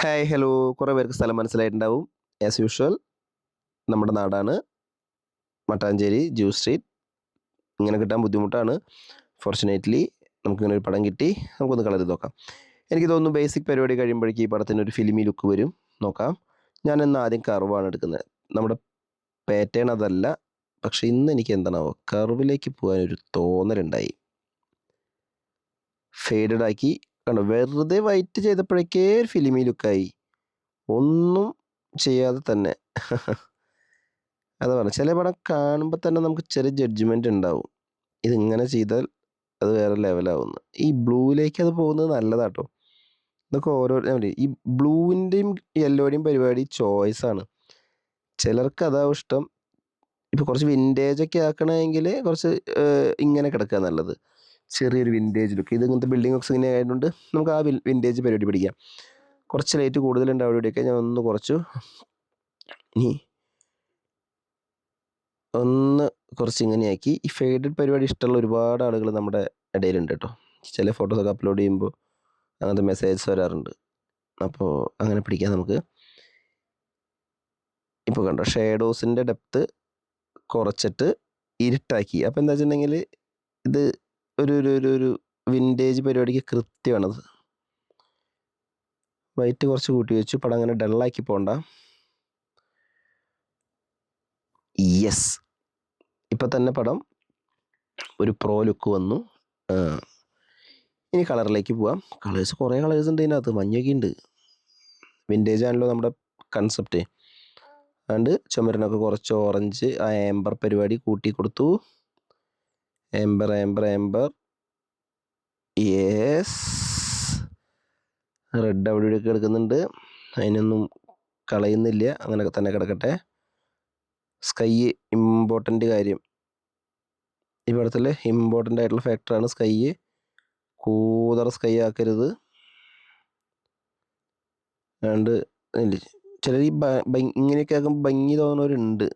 Hi hello കുറേ പേർക്ക് സ്ഥലം മനസ്സിലായിട്ടുണ്ടാവും. ആസ് യൂഷ്വൽ നമ്മുടെ നാടാണ് മട്ടാഞ്ചേരി ജ്യൂസ് സ്ട്രീറ്റ്. ഇങ്ങനെ കിട്ടാൻ ബുദ്ധിമുട്ടാണ്. ഫോർച്ചുനേറ്റ്ലി നമുക്കിങ്ങനെ ഒരു പടം കിട്ടി. നമുക്കൊന്ന് കളർ ചെയ്ത് നോക്കാം. എനിക്ക് തോന്നുന്നു ബേസിക് പരിപാടി കഴിയുമ്പോഴേക്കും ഈ പടത്തിന് ഒരു ഫിലിമി ലുക്ക് വരും. നോക്കാം. ഞാൻ ഇന്ന് ആദ്യം കർവാണ് എടുക്കുന്നത്. നമ്മുടെ പാറ്റേൺ അതല്ല, പക്ഷെ ഇന്ന് എനിക്ക് എന്താണാവോ കർവിലേക്ക് പോകാൻ ഒരു തോന്നലുണ്ടായി. ഫേഡഡ് ആക്കി കണ്ടോ, വെറുതെ വൈറ്റ് ചെയ്തപ്പോഴേക്കേ ഒരു ഫിലിമി ലുക്കായി. ഒന്നും ചെയ്യാതെ തന്നെ. അതാ പറഞ്ഞെ, ചില പടം കാണുമ്പോൾ തന്നെ നമുക്ക് ചെറിയ ജഡ്ജ്മെന്റ് ഉണ്ടാവും. ഇതിങ്ങനെ ചെയ്താൽ അത് വേറെ ലെവലാവുന്ന്. ഈ ബ്ലൂയിലേക്ക് അത് പോകുന്നത് നല്ലതാട്ടോ. ഇതൊക്കെ ഓരോ ഈ ബ്ലൂവിൻ്റെയും യെല്ലോയുടെയും പരിപാടി ചോയ്സാണ്. ചിലർക്ക് അതാവും ഇഷ്ടം. ഇപ്പൊ കുറച്ച് വിൻറ്റേജ് ഒക്കെ ആക്കണമെങ്കിൽ കുറച്ച് ഇങ്ങനെ കിടക്കുക നല്ലത്. ചെറിയൊരു വിൻറ്റേജ് ലുക്ക്. ഇത് ഇങ്ങനത്തെ ബിൽഡിംഗ് ഒക്കെ ഇങ്ങനെ ആയതുകൊണ്ട് നമുക്ക് ആ വിൻറ്റേജ് പരിപാടി പിടിക്കാം. കുറച്ച് ലൈറ്റ് കൂടുതലുണ്ട് അവിടെയൊക്കെ, ഞാൻ ഒന്ന് കുറച്ചു. ഇനി ഒന്ന് കുറച്ച് ഇങ്ങനെയാക്കി. ഈ ഫേഡഡ് പരിപാടി ഇഷ്ടമുള്ള ഒരുപാട് ആളുകൾ നമ്മുടെ ഇടയിലുണ്ട് കേട്ടോ. ചില ഫോട്ടോസൊക്കെ അപ്ലോഡ് ചെയ്യുമ്പോൾ അങ്ങനത്തെ മെസ്സേജസ് വരാറുണ്ട്. അപ്പോൾ അങ്ങനെ പിടിക്കാം നമുക്ക്. ഇപ്പോൾ കണ്ടോ, ഷേഡോസിൻ്റെ ഡെപ്ത്ത് കുറച്ചിട്ട് ഇരുട്ടാക്കി. അപ്പോൾ എന്താ വെച്ചിട്ടുണ്ടെങ്കിൽ ഇത് ഒരു ഒരു ഒരു ഒരു വിൻറ്റേജ് പരിപാടിക്ക് കൃത്യമാണത്. വൈറ്റ് കുറച്ച് കൂട്ടി വെച്ചു. പടം അങ്ങനെ ഡള്ളാക്കി പോകണ്ട. യെസ്, ഇപ്പം തന്നെ പടം ഒരു പ്രോ ലുക്ക് വന്നു. ഇനി കളറിലേക്ക് പോവാം. കളേഴ്സ് കുറേ കളേഴ്സ് ഉണ്ട് ഇതിനകത്ത്. മഞ്ഞൊക്കെ ഉണ്ട്. വിൻറ്റേജ് ആണല്ലോ നമ്മുടെ കൺസെപ്റ്റ്. അതുകൊണ്ട് ചുമരിനൊക്കെ കുറച്ച് ഓറഞ്ച്, ആ ആംബർ പരിപാടി കൂട്ടി കൊടുത്തു. Amber amber amber. Yes, red അവിടെ ഇവിടെയൊക്കെ എടുക്കുന്നുണ്ട്. അതിനൊന്നും കളയുന്നില്ല, അങ്ങനെ തന്നെ കിടക്കട്ടെ. സ്കൈ ഇമ്പോർട്ടൻ്റ് കാര്യം. ഈ പടത്തിൽ ഇമ്പോർട്ടൻ്റ് ആയിട്ടുള്ള ഫാക്ടറാണ് സ്കൈ. കൂതറ സ്കൈ ആക്കരുത്. അതുകൊണ്ട് ചിലർ ഈ ഇങ്ങനെയൊക്കെ ആക്കുമ്പോൾ ഭംഗി തോന്നുന്നവരുണ്ട്.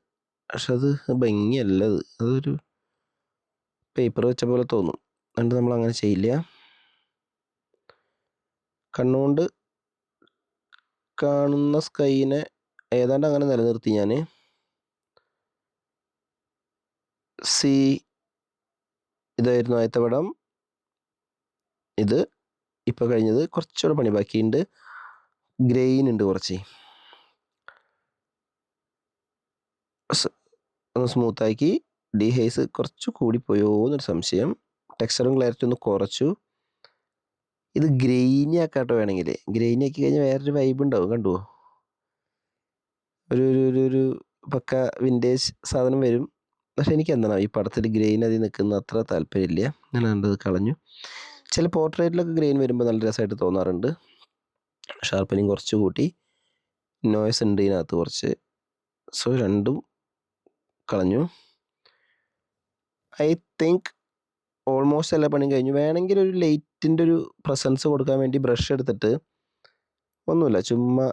പക്ഷെ അത് ഭംഗിയല്ല. അതൊരു പേപ്പർ വെച്ച പോലെ തോന്നും. അതുകൊണ്ട് നമ്മൾ അങ്ങനെ ചെയ്യില്ല. കണ്ണുകൊണ്ട് കാണുന്ന സ്കൈനെ ഏതാണ്ട് അങ്ങനെ നിലനിർത്തി ഞാൻ. ഇതായിരുന്നു ആദ്യത്തെ പടം. ഇത് ഇപ്പോൾ കഴിഞ്ഞത് കുറച്ചുകൂടെ പണി ബാക്കിയുണ്ട്. ഗ്രെയിൻ ഉണ്ട് കുറച്ച്. ഒന്ന് സ്മൂത്താക്കി. ഡീഹൈസ് കുറച്ച് കൂടിപ്പോയോ എന്നൊരു സംശയം. ടെക്സ്ചറും ക്ലാരിറ്റി ഒന്ന് കുറച്ചു. ഇത് ഗ്രെയിനി ആക്കാട്ടോ വേണമെങ്കിൽ. ഗ്രെയിനി ആക്കി കഴിഞ്ഞാൽ വേറൊരു വൈബ് ഉണ്ടാവും. കണ്ടുവോ, ഒരു ഒരു ഒരു പക്ക വിൻറ്റേജ് സാധനം വരും. പക്ഷെ എനിക്ക് എന്താണ് ഈ പടത്തിൽ ഗ്രെയിൻ അതിൽ നിൽക്കുന്ന അത്ര താല്പര്യമില്ല. ഞാൻ കണ്ടത് കളഞ്ഞു. ചില പോർട്രേറ്റിലൊക്കെ ഗ്രെയിൻ വരുമ്പോൾ നല്ല രസമായിട്ട് തോന്നാറുണ്ട്. ഷാർപ്പനിങ് കുറച്ച് കൂട്ടി. നോയ്സ് ഉണ്ട് ഇതിനകത്ത് കുറച്ച്. സോ രണ്ടും കളഞ്ഞു. ഐ തിങ്ക് ഓൾമോസ്റ്റ് എല്ലാ പണിയും കഴിഞ്ഞു. വേണമെങ്കിൽ ഒരു ലൈറ്റിൻ്റെ ഒരു പ്രസൻസ് കൊടുക്കാൻ വേണ്ടി ബ്രഷ് എടുത്തിട്ട് ഒന്നുമില്ല, ചുമ്മാ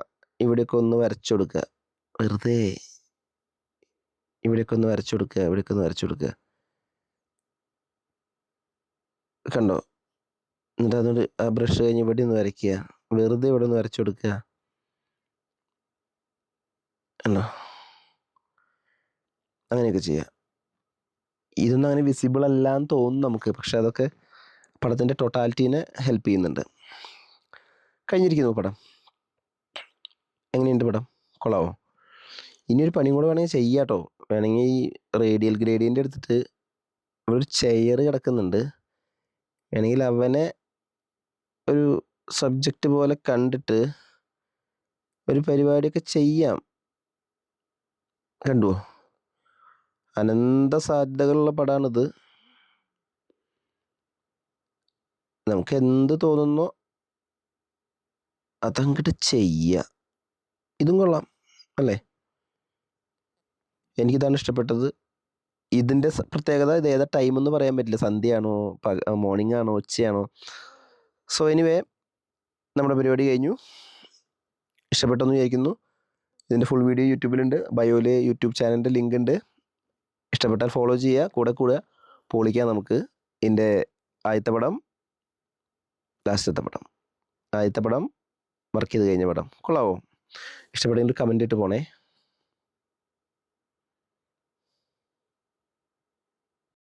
ഇവിടെയൊക്കെ ഒന്ന് വരച്ചു കൊടുക്കുക. വെറുതെ ഇവിടെയൊക്കെ ഒന്ന് വരച്ചു കൊടുക്കുക, ഇവിടെയൊക്കെ ഒന്ന് വരച്ചു കൊടുക്കുക. കണ്ടോ, എന്നിട്ട് അതുകൊണ്ട് ആ ബ്രഷ് കഴിഞ്ഞ് ഇവിടെ ഒന്ന് വരയ്ക്കുക. വെറുതെ ഇവിടെ ഒന്ന് വരച്ചു കൊടുക്കുക. കണ്ടോ, അങ്ങനെയൊക്കെ ചെയ്യുക. ഇതൊന്നും അങ്ങനെ വിസിബിൾ അല്ല എന്ന് തോന്നും നമുക്ക്, പക്ഷെ അതൊക്കെ പടത്തിൻ്റെ ടോട്ടാലിറ്റീനെ ഹെൽപ്പ് ചെയ്യുന്നുണ്ട്. കഴിഞ്ഞിരിക്കുന്നു പടം. എങ്ങനെയുണ്ട് പടം? കൊള്ളാവോ? ഇനിയൊരു പണിയും കൂടെ വേണമെങ്കിൽ ചെയ്യാം കേട്ടോ. വേണമെങ്കിൽ ഈ റേഡിയൽ ഗ്രേഡിയൻ്റ് എടുത്തിട്ട് ഇവിടെ ഒരു ചെയർ കിടക്കുന്നുണ്ട്. വേണമെങ്കിൽ അവനെ ഒരു സബ്ജക്റ്റ് പോലെ കണ്ടിട്ട് ഒരു പരിപാടിയൊക്കെ ചെയ്യാം. കണ്ടുവോ, അനന്ത സാധ്യതകളുള്ള പടമാണിത്. നമുക്ക് എന്ത് തോന്നുന്നോ അതങ്ങോട്ട് ചെയ്യുക. ഇതും കൊള്ളാം അല്ലേ? എനിക്കിതാണ് ഇഷ്ടപ്പെട്ടത്. ഇതിൻ്റെ പ്രത്യേകത ഇത് ഏതാ ടൈം എന്ന് പറയാൻ പറ്റില്ല. സന്ധ്യയാണോ, മോർണിംഗ് ആണോ, ഉച്ചയാണോ? സോ എനിവേ, നമ്മുടെ പരിപാടി കഴിഞ്ഞു. ഇഷ്ടപ്പെട്ടെന്ന് വിചാരിക്കുന്നു. ഇതിൻ്റെ ഫുൾ വീഡിയോ യൂട്യൂബിലുണ്ട്. ബയോയിൽ യൂട്യൂബ് ചാനലിൻ്റെ ലിങ്ക് ഉണ്ട്. ഇഷ്ടപ്പെട്ടാൽ ഫോളോ ചെയ്യുക. കൂടെ പൊളിക്കാം നമുക്ക്. ഇതിൻ്റെ ആദ്യത്തെ പടം, ലാസ്റ്റത്തെ പടം. ആദ്യത്തെ പടം വർക്ക് ചെയ്ത് കഴിഞ്ഞ പടം. കൊള്ളാവോ? ഇഷ്ടപ്പെട്ടെങ്കിൽ കമന്റ് ഇട്ട് പോണേ.